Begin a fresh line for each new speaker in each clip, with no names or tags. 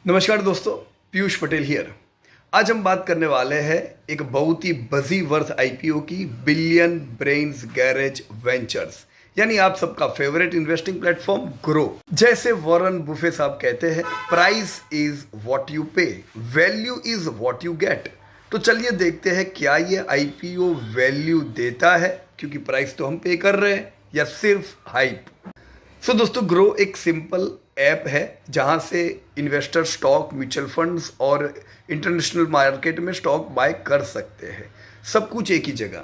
नमस्कार दोस्तों, पीयूष पटेल हियर। आज हम बात करने वाले हैं एक बहुत ही बजी वर्थ आईपीओ की, बिलियन ब्रेन्स गैरेज वेंचर्स, यानी आप सबका फेवरेट इन्वेस्टिंग प्लेटफॉर्म ग्रो। जैसे वॉरेन बुफे साहब कहते हैं, प्राइस इज व्हाट यू पे, value is what you get. तो चलिए देखते हैं क्या ये आईपीओ वैल्यू देता है, क्योंकि प्राइस तो हम पे कर रहे हैं, या सिर्फ हाइप। सो दोस्तों, ग्रो एक सिंपल ऐप है जहां से इन्वेस्टर स्टॉक, म्यूचुअल फंड्स और इंटरनेशनल मार्केट में स्टॉक बाय कर सकते हैं, सब कुछ एक ही जगह।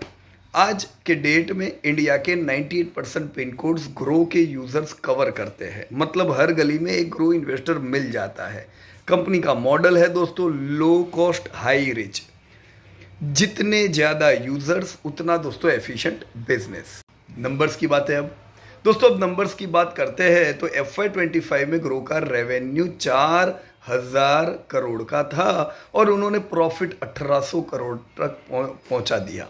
आज के डेट में इंडिया के 98% पिन कोड्स ग्रो के यूजर्स कवर करते हैं, मतलब हर गली में एक ग्रो इन्वेस्टर मिल जाता है। कंपनी का मॉडल है दोस्तों, लो कॉस्ट हाई रिच। जितने ज़्यादा यूजर्स उतना दोस्तों एफिशिएंट बिजनेस। नंबर्स की बात है अब दोस्तों, अब नंबर्स की बात करते हैं तो FY25 में ग्रो का रेवेन्यू 4000 करोड़ का था और उन्होंने प्रॉफिट 1800 करोड़ तक पहुंचा दिया।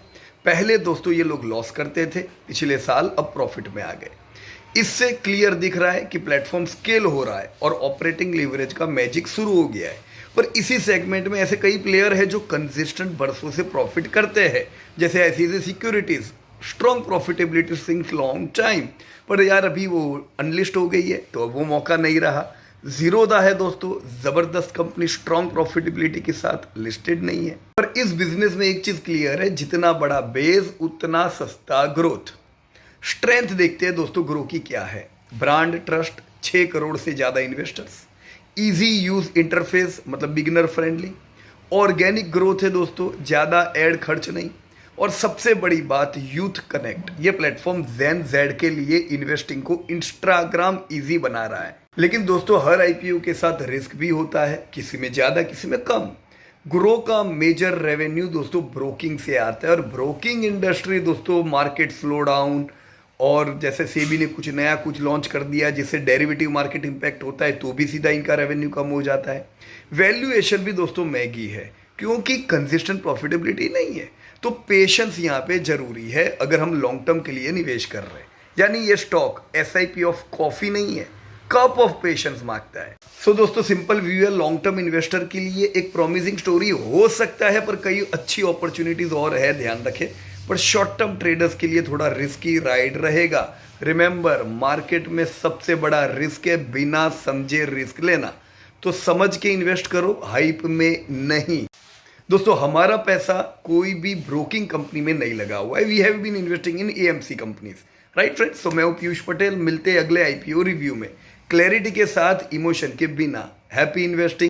पहले दोस्तों ये लोग लॉस करते थे, पिछले साल अब प्रॉफिट में आ गए। इससे क्लियर दिख रहा है कि प्लेटफॉर्म स्केल हो रहा है और ऑपरेटिंग लीवरेज का मैजिक शुरू हो गया है। पर इसी सेगमेंट में ऐसे कई प्लेयर हैं जो कंसिस्टेंट बरसों से प्रॉफिट करते हैं, जैसे ICICI securities, strong profitability since long time. पर यार अभी वो अनलिस्ट हो गई है तो अब वो मौका नहीं रहा। जीरोधा है दोस्तों, जबरदस्त कंपनी, स्ट्रॉन्ग प्रॉफिटेबिलिटी के साथ लिस्टेड नहीं है। पर इस बिजनेस में एक चीज क्लियर है, जितना बड़ा बेस उतना सस्ता ग्रोथ। स्ट्रेंथ देखते हैं दोस्तों ग्रो की क्या है। ब्रांड ट्रस्ट, 6 करोड़ से ज्यादा इन्वेस्टर्स, इजी यूज इंटरफेस मतलब बिगिनर फ्रेंडली, ऑर्गेनिक ग्रोथ है दोस्तों, ज्यादा एड खर्च नहीं, और सबसे बड़ी बात यूथ कनेक्ट। ये प्लेटफॉर्म जेन जेड के लिए इन्वेस्टिंग को इंस्टाग्राम इजी बना रहा है। लेकिन दोस्तों हर आईपीओ के साथ रिस्क भी होता है, किसी में ज्यादा किसी में कम। ग्रो का मेजर रेवेन्यू दोस्तों ब्रोकिंग से आता है, और ब्रोकिंग इंडस्ट्री दोस्तों मार्केट स्लो डाउन, और जैसे सेबी ने कुछ नया कुछ लॉन्च कर दिया जिससे डेरिवेटिव मार्केट इंपैक्ट होता है तो भी सीधा इनका रेवेन्यू कम हो जाता है। वैल्यूएशन भी दोस्तों महंगी है क्योंकि कंसिस्टेंट प्रॉफिटेबिलिटी नहीं है। तो पेशेंस यहाँ पे जरूरी है अगर हम लॉन्ग टर्म के लिए निवेश कर रहे हैं। यानी ये स्टॉक SIP ऑफ कॉफी नहीं है, कप ऑफ पेशेंस मांगता है। सो दोस्तों सिंपल व्यू है, लॉन्ग टर्म इन्वेस्टर के लिए एक प्रॉमिसिंग स्टोरी हो सकता है, पर कई अच्छी अपॉर्चुनिटीज और है, ध्यान रखें। पर शॉर्ट टर्म ट्रेडर्स के लिए थोड़ा रिस्की राइड रहेगा। रिमेंबर, मार्केट में सबसे बड़ा रिस्क है बिना समझे रिस्क लेना। तो समझ के इन्वेस्ट करो, हाइप में नहीं। दोस्तों हमारा पैसा कोई भी ब्रोकिंग कंपनी में नहीं लगा हुआ है। We have been investing in AMC companies, right friends. तो मैं हूं पीयूष पटेल, मिलते हैं अगले IPO रिव्यू में, क्लैरिटी के साथ, इमोशन के बिना। Happy investing.